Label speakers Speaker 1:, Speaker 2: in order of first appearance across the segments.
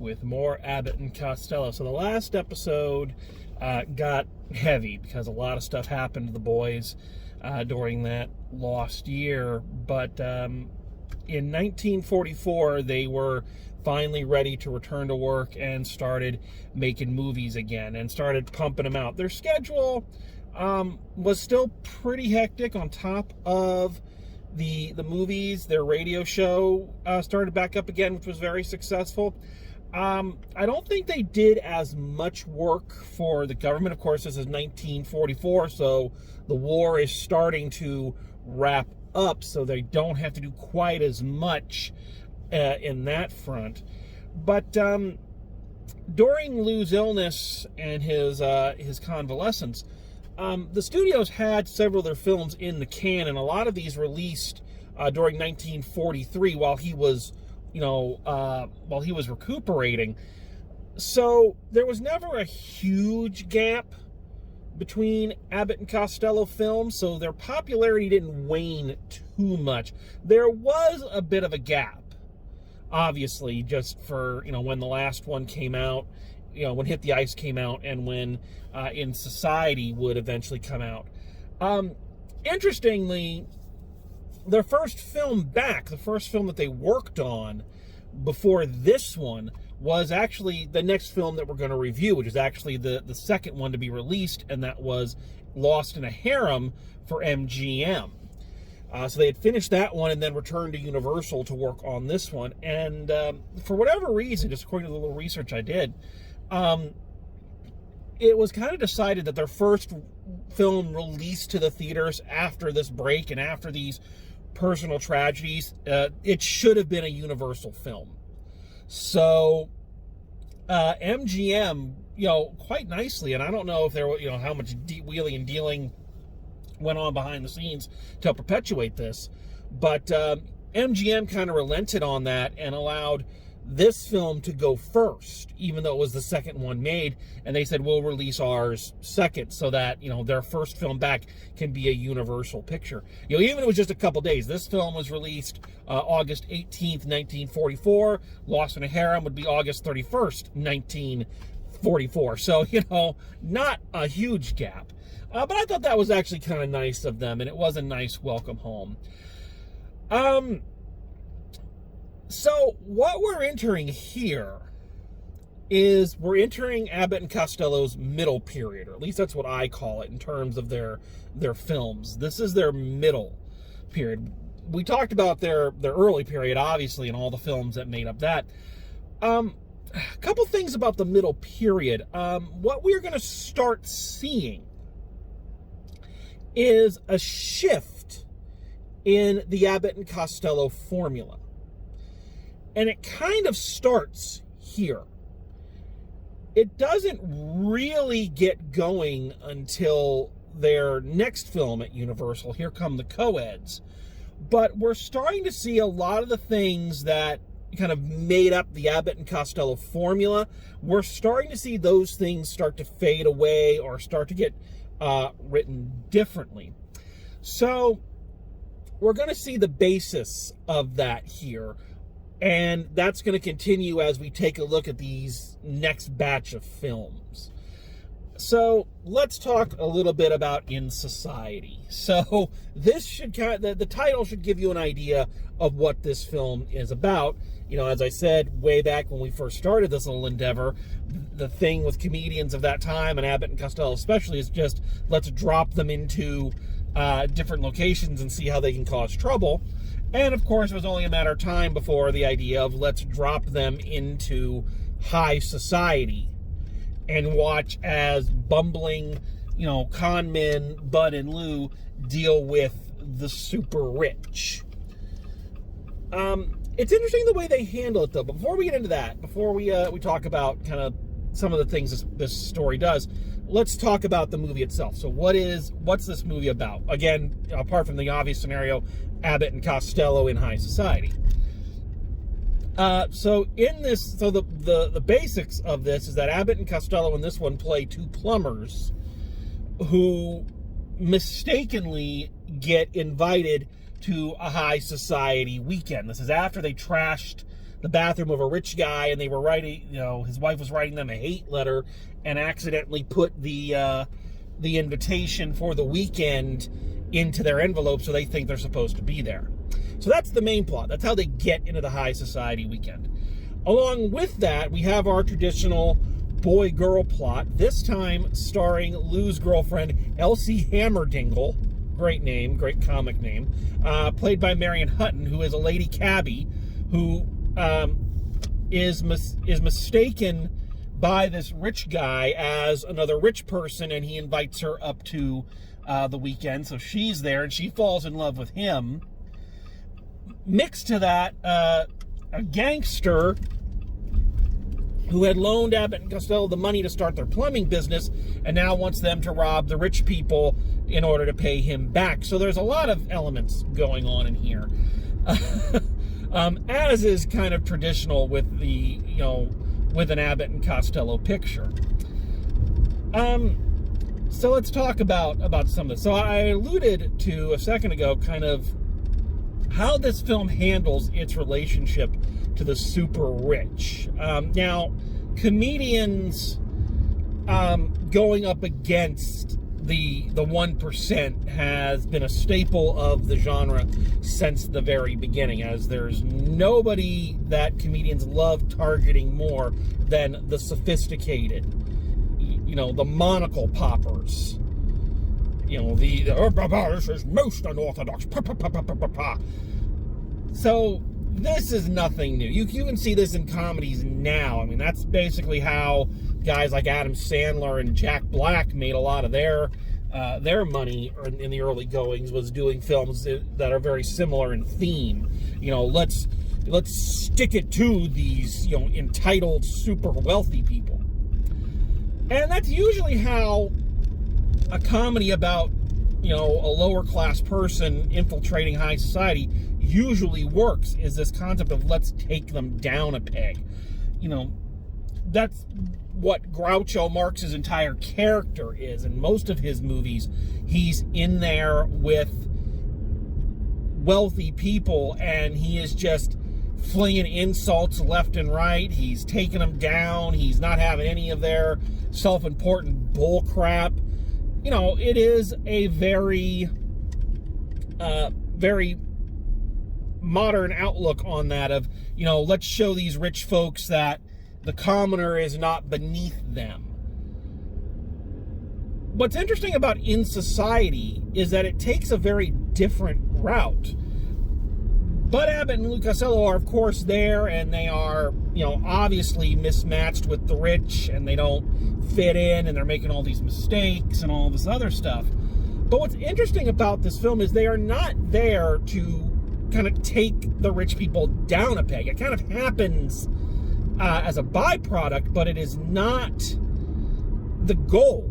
Speaker 1: with more Abbott and Costello. So the last episode got heavy because a lot of stuff happened to the boys during that lost year. But in 1944, they were finally ready to return to work and started making movies again and started pumping them out. Their schedule was still pretty hectic on top of the movies. Their radio show started back up again, which was very successful. I don't think they did as much work for the government. Of course, this is 1944, so the war is starting to wrap up, so they don't have to do quite as much in that front. But during Lou's illness and his convalescence, the studios had several of their films in the can, and a lot of these released during 1943 while he was recuperating. So there was never a huge gap between Abbott and Costello films, so their popularity didn't wane too much. There was a bit of a gap, obviously, just for, when the last one came out, when Hit the Ice came out, and when In Society would eventually come out. Interestingly, their first film back, the first film that they worked on before this one, was actually the next film that we're going to review, which is actually the second one to be released, and that was Lost in a Harem for MGM. So they had finished that one and then returned to Universal to work on this one. And for whatever reason, just according to the little research I did, it was kind of decided that their first film released to the theaters after this break and after these personal tragedies, it should have been a Universal film. So MGM, quite nicely, and I don't know if there were, how much wheeling and dealing went on behind the scenes to help perpetuate this, but MGM kind of relented on that and allowed this film to go first, even though it was the second one made, and they said, we'll release ours second so that, their first film back can be a Universal picture. Even if it was just a couple days. This film was released August 18th, 1944. Lost in a Harem would be August 31st, 1944. So, not a huge gap. But I thought that was actually kind of nice of them, and it was a nice welcome home. So what we're entering here is we're entering Abbott and Costello's middle period, or at least that's what I call it in terms of their films. This is their middle period. We talked about their early period, obviously, and all the films that made up that. A couple things about the middle period. What we're going to start seeing is a shift in the Abbott and Costello formula. And it kind of starts here. It doesn't really get going until their next film at Universal, Here Come the Co-Eds. But we're starting to see a lot of the things that kind of made up the Abbott and Costello formula. We're starting to see those things start to fade away or start to get written differently. So we're going to see the basis of that here. And that's going to continue as we take a look at these next batch of films. So let's talk a little bit about In Society. So this should the title should give you an idea of what this film is about. As I said way back when we first started this little endeavor, the thing with comedians of that time, and Abbott and Costello especially, is just let's drop them into different locations and see how they can cause trouble. And of course, it was only a matter of time before the idea of let's drop them into high society and watch as bumbling, con men Bud and Lou deal with the super rich. It's interesting the way they handle it, though. But before we get into that, before we talk about kind of some of the things this story does, let's talk about the movie itself. So what's this movie about? Again, apart from the obvious scenario, Abbott and Costello in high society. So the basics of this is that Abbott and Costello in this one play two plumbers who mistakenly get invited to a high society weekend. This is after they trashed the bathroom of a rich guy, and they were writing, his wife was writing them a hate letter and accidentally put the invitation for the weekend into their envelope, so they think they're supposed to be there. So that's the main plot. That's how they get into the high society weekend. Along with that, we have our traditional boy-girl plot, this time starring Lou's girlfriend, Elsie Hammerdingle. Great name, great comic name. Played by Marion Hutton, who is a lady cabbie who is mistaken by this rich guy as another rich person, and he invites her up to the weekend. So she's there, and she falls in love with him. Mixed to that, a gangster who had loaned Abbott and Costello the money to start their plumbing business and now wants them to rob the rich people in order to pay him back. So there's a lot of elements going on in here. As is kind of traditional with with an Abbott and Costello picture. So let's talk about some of this. So I alluded to a second ago kind of how this film handles its relationship to the super rich. Now, comedians going up against the 1% has been a staple of the genre since the very beginning, as there's nobody that comedians love targeting more than the sophisticated, the monocle poppers. This is most unorthodox. So this is nothing new. You can see this in comedies now. I mean, that's basically how guys like Adam Sandler and Jack Black made a lot of their money in the early goings, was doing films that are very similar in theme. Let's stick it to these entitled, super wealthy people. And that's usually how a comedy about a lower class person infiltrating high society usually works, is this concept of let's take them down a peg. That's what Groucho Marx's entire character is. In most of his movies, he's in there with wealthy people and he is just flinging insults left and right. He's taking them down. He's not having any of their self-important bull crap. It is a very, very modern outlook on that of, let's show these rich folks that the commoner is not beneath them. What's interesting about In Society is that it takes a very different route. Bud Abbott and Lou Costello are, of course, there, and they are, obviously mismatched with the rich, and they don't fit in, and they're making all these mistakes and all this other stuff. But what's interesting about this film is they are not there to kind of take the rich people down a peg. It kind of happens as a byproduct, but it is not the goal.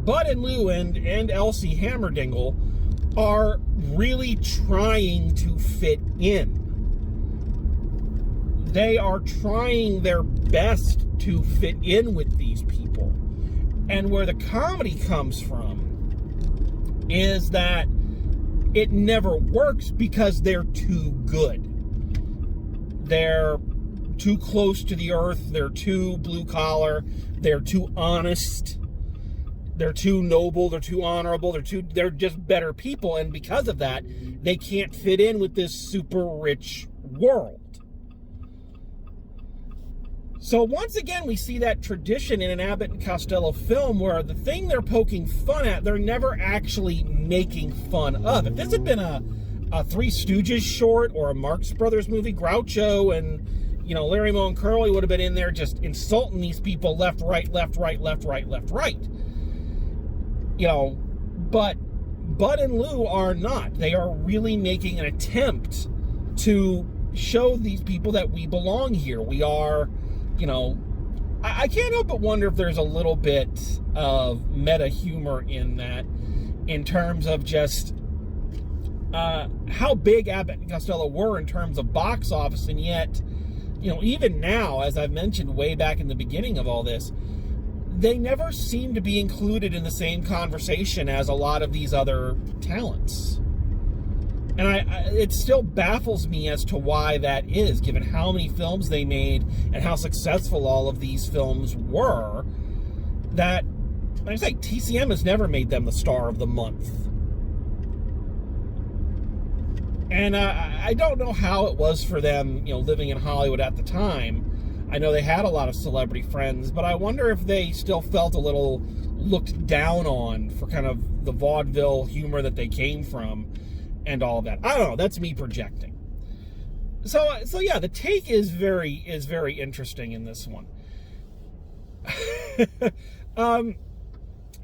Speaker 1: Bud and Lou and Elsie Hammerdingle are really trying to fit in. They are trying their best to fit in with these people. And where the comedy comes from is that it never works because they're too good. They're too close to the earth. They're too blue collar. They're too honest. They're too noble. They're too honorable. They're just better people. And because of that, they can't fit in with this super rich world. So once again, we see that tradition in an Abbott and Costello film where the thing they're poking fun at, they're never actually making fun of. If this had been a Three Stooges short or a Marx Brothers movie, Groucho and, Larry Moe and Curly would have been in there just insulting these people left, right, left, right, left, right, left, right. But Bud and Lou are not. They are really making an attempt to show these people that we belong here. We are, I can't help but wonder if there's a little bit of meta humor in that, in terms of just how big Abbott and Costello were in terms of box office, and yet, even now, as I've mentioned way back in the beginning of all this, they never seem to be included in the same conversation as a lot of these other talents. And it still baffles me as to why that is, given how many films they made and how successful all of these films were, that, like I say, TCM has never made them the star of the month. And I don't know how it was for them, living in Hollywood at the time. I know they had a lot of celebrity friends, but I wonder if they still felt a little looked down on for kind of the vaudeville humor that they came from and all of that. I don't know. That's me projecting. So yeah, the take is very interesting in this one.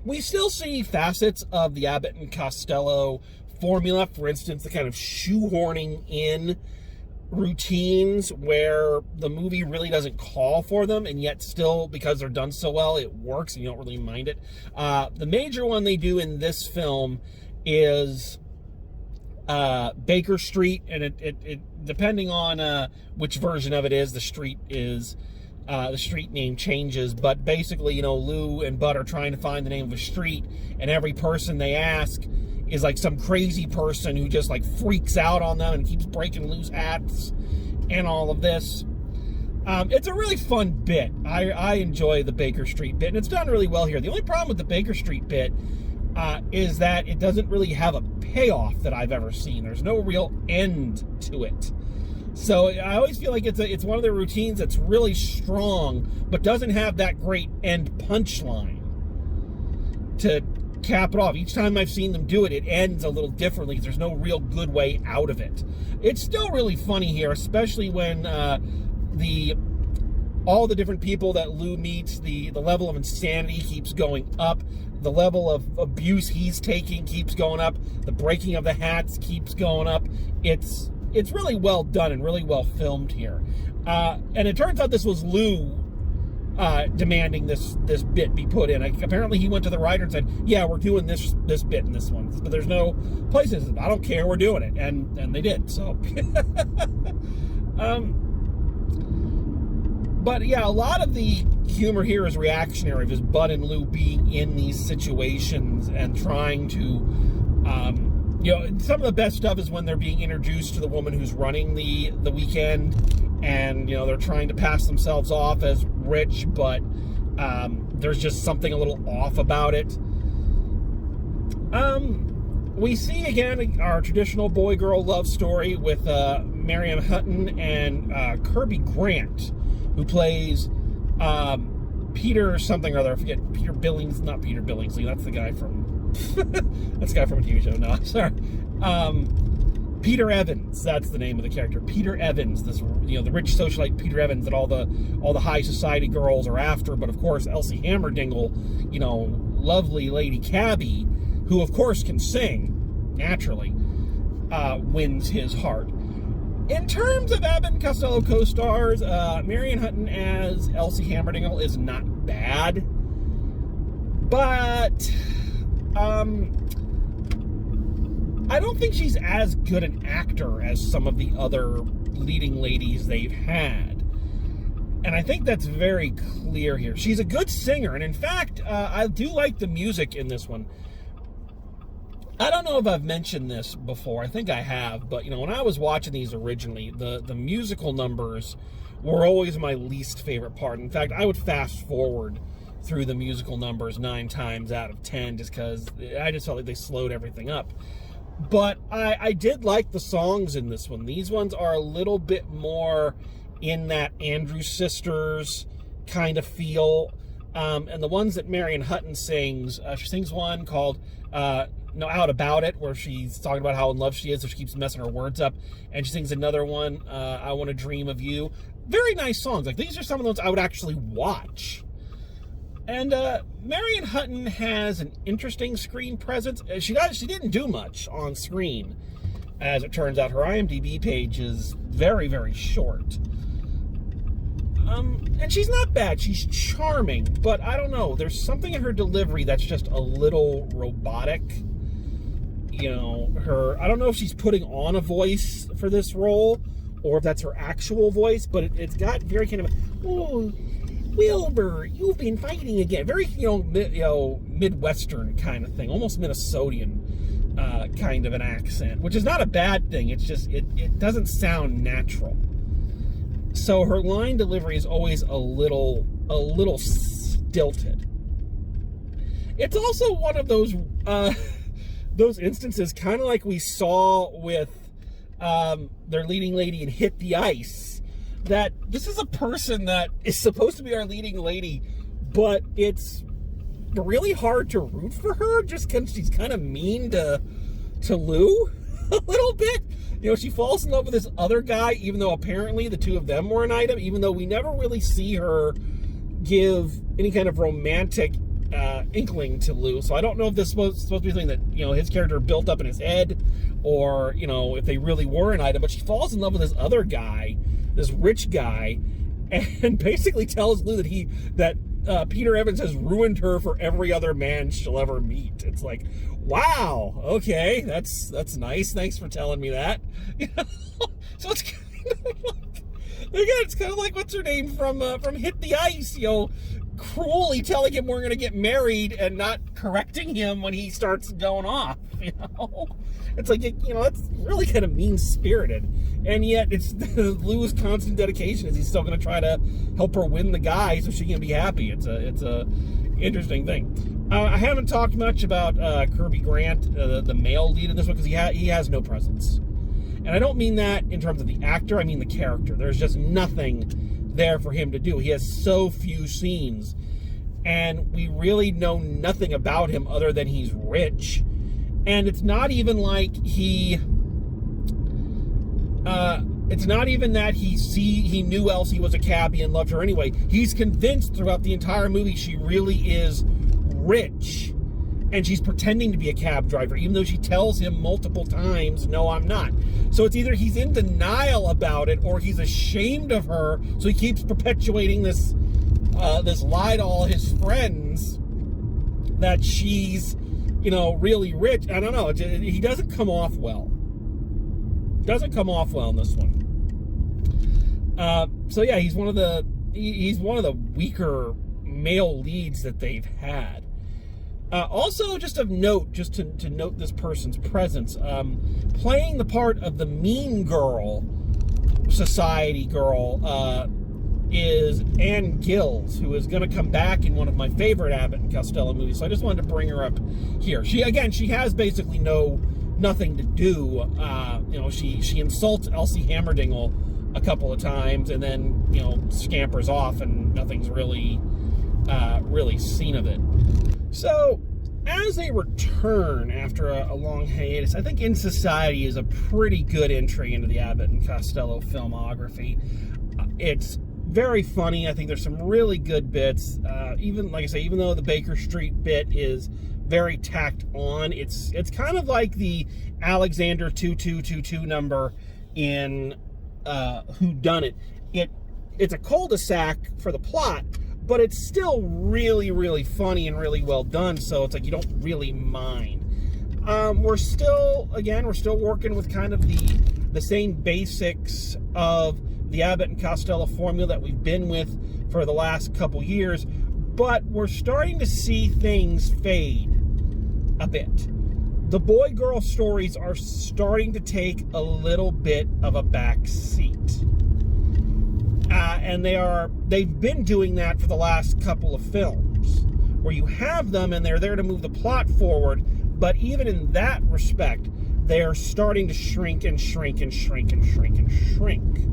Speaker 1: We still see facets of the Abbott and Costello formula. For instance, the kind of shoehorning in routines where the movie really doesn't call for them, and yet still, because they're done so well, it works and you don't really mind it. The major one they do in this film is Baker Street, and it depending on which version of it is, the street name changes, but basically, Lou and Bud are trying to find the name of a street, and every person they ask is like some crazy person who just like freaks out on them and keeps breaking loose hats and all of this. It's a really fun bit. I enjoy the Baker Street bit, and it's done really well here. The only problem with the Baker Street bit is that it doesn't really have a payoff that I've ever seen. There's no real end to it. So I always feel like it's one of the routines that's really strong, but doesn't have that great end punchline to cap it off. Each time I've seen them do it, it ends a little differently because there's no real good way out of it. It's still really funny here, especially when all the different people that Lou meets, the level of insanity keeps going up, the level of abuse he's taking keeps going up, the breaking of the hats keeps going up. It's really well done and really well filmed here. And it turns out this was Lou demanding this bit be put in. Apparently he went to the writer and said, yeah, we're doing this bit in this one, but there's no places. I don't care, we're doing it. And they did, so. But yeah, a lot of the humor here is reactionary, of just Bud and Lou being in these situations and trying to, some of the best stuff is when they're being introduced to the woman who's running the weekend, and, they're trying to pass themselves off as rich, but there's just something a little off about it. We see, again, our traditional boy-girl love story with Marion Hutton and Kirby Grant, who plays Peter something or other. I forget, Peter Billings, not Peter Billingsley, that's the guy from that's the guy from a TV show. No, sorry. Peter Evans, that's the name of the character. Peter Evans, this the rich socialite Peter Evans that all the high society girls are after, but of course Elsie Hammerdingle, lovely Lady Cabby, who of course can sing, naturally, wins his heart. In terms of Abbott and Costello co-stars, Marion Hutton as Elsie Hammerdingle is not bad, but I don't think she's as good an actor as some of the other leading ladies they've had. And I think that's very clear here. She's a good singer, and in fact, I do like the music in this one. I don't know if I've mentioned this before. I think I have, but when I was watching these originally, the musical numbers were always my least favorite part. In fact, I would fast forward through the musical numbers 9 times out of 10 just because I just felt like they slowed everything up. But I did like the songs in this one. These ones are a little bit more in that Andrews Sisters kind of feel. And the ones that Marion Hutton sings, she sings one called Out About It, where she's talking about how in love she is, so she keeps messing her words up. And she sings another one, I Want to Dream of You. Very nice songs. Like, these are some of those I would actually watch. And Marion Hutton has an interesting screen presence. She didn't do much on screen, as it turns out. Her IMDb page is very, very short. And she's not bad. She's charming, but I don't know. There's something in her delivery that's just a little robotic. I don't know if she's putting on a voice for this role or if that's her actual voice, but it's got very kind of, Wilbur, you've been fighting again. Very, Midwestern kind of thing, almost Minnesotan kind of an accent, which is not a bad thing. It's just, it doesn't sound natural. So her line delivery is always a little stilted. It's also one of those instances, kind of like we saw with their leading lady in Hit the Ice, that this is a person that is supposed to be our leading lady, but it's really hard to root for her just because she's kind of mean to Lou a little bit. She falls in love with this other guy, even though apparently the two of them were an item, even though we never really see her give any kind of romantic inkling to Lou. So I don't know if this is supposed to be something that, his character built up in his head, or, if they really were an item. But she falls in love with this other guy, this rich guy, and basically tells Lou that Peter Evans has ruined her for every other man she'll ever meet. It's like, wow, okay, that's nice. Thanks for telling me that. So it's kind of like, again, it's kind of like, what's her name from Hit the Ice, cruelly telling him we're going to get married and not correcting him when he starts going off, It's like, that's really kind of mean-spirited. And yet, it's Lou's constant dedication is he's still going to try to help her win the guy so she can be happy. It's a interesting thing. I haven't talked much about Kirby Grant, the male lead in this one, because he has no presence. And I don't mean that in terms of the actor, I mean the character. There's just nothing there for him to do. He has so few scenes, and we really know nothing about him other than he's rich. And it's not even like it's not even that he knew Elsie was a cabbie and loved her anyway. He's convinced throughout the entire movie she really is rich, and she's pretending to be a cab driver, even though she tells him multiple times, no, I'm not. So it's either he's in denial about it, or he's ashamed of her, so he keeps perpetuating this lie to all his friends that she's, really rich. I don't know. He doesn't come off well. Doesn't come off well in this one. So yeah, he's one of the weaker male leads that they've had. Also, just of note, just to note this person's presence, playing the part of the mean girl, society girl, is Ann Gills, who is going to come back in one of my favorite Abbott and Costello movies. So I just wanted to bring her up here. She has basically nothing to do. She insults Elsie Hammerdingle a couple of times, and then scampers off, and nothing's really seen of it. So, as a return after a long hiatus, I think In Society is a pretty good entry into the Abbott and Costello filmography. It's very funny. I think there's some really good bits. Even though the Baker Street bit is very tacked on, it's kind of like the Alexander 2222 number in Whodunit. It's a cul-de-sac for the plot, but it's still really, really funny and really well done, so it's like you don't really mind. We're still working with kind of the same basics of the Abbott and Costello formula that we've been with for the last couple years, but we're starting to see things fade a bit. The boy-girl stories are starting to take a little bit of a back seat. And they've been doing that for the last couple of films, where you have them and they're there to move the plot forward, but even in that respect, they are starting to shrink and shrink and shrink and shrink and shrink.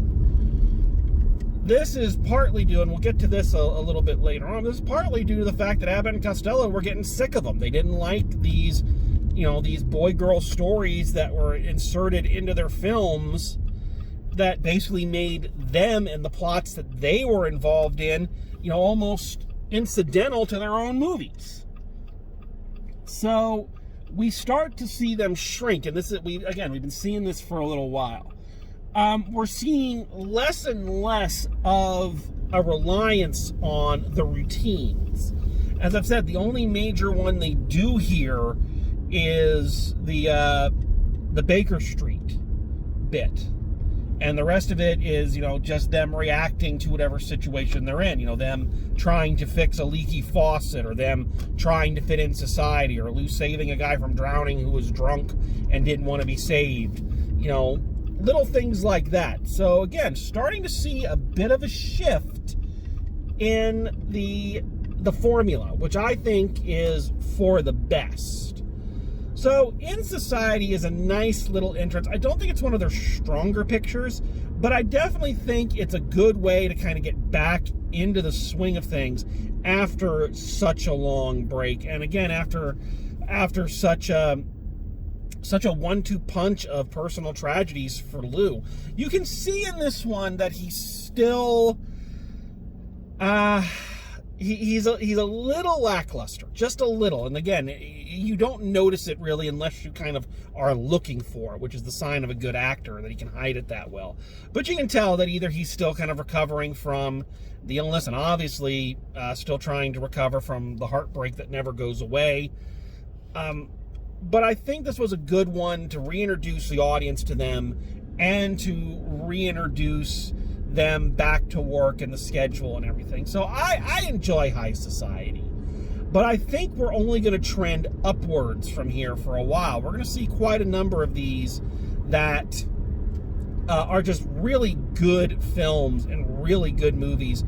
Speaker 1: This is partly due, and we'll get to this a little bit later on, this is partly due to the fact that Abbott and Costello were getting sick of them. They didn't like these boy-girl stories that were inserted into their films that basically made them and the plots that they were involved in, almost incidental to their own movies. So we start to see them shrink, and we've been seeing this for a little while. We're seeing less and less of a reliance on the routines. As I've said, the only major one they do here is the Baker Street bit. And the rest of it is, you know, just them reacting to whatever situation they're in. You know, them trying to fix a leaky faucet, or them trying to fit in society, or saving a guy from drowning who was drunk and didn't want to be saved. You know, little things like that. So again, starting to see a bit of a shift in the formula, which I think is for the best. So In Society is a nice little entrance. I don't think it's one of their stronger pictures, but I definitely think it's a good way to kind of get back into the swing of things after such a long break. And again, after such a 1-2 punch of personal tragedies for Lou. You can see in this one that he's still he's a little lackluster, just a little. And again, you don't notice it really unless you kind of are looking for it, which is the sign of a good actor, that he can hide it that well. But you can tell that either he's still kind of recovering from the illness, and obviously still trying to recover from the heartbreak that never goes away. But I think this was a good one to reintroduce the audience to them, and to reintroduce them back to work and the schedule and everything. So I enjoy High Society, but I think we're only going to trend upwards from here for a while. We're going to see quite a number of these that are just really good films and really good movies,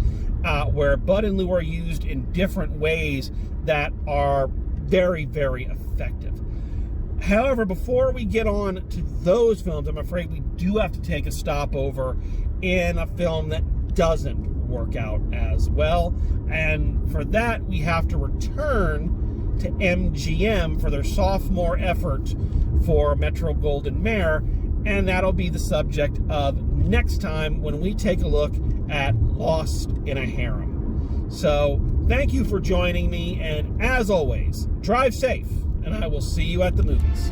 Speaker 1: where Bud and Lou are used in different ways that are very, very effective. However, before we get on to those films, I'm afraid we do have to take a stopover in a film that doesn't work out as well. And for that, we have to return to MGM for their sophomore effort for Metro-Goldwyn-Mayer. And that'll be the subject of next time when we take a look at Lost in a Harem. So thank you for joining me. And as always, drive safe. And I will see you at the movies.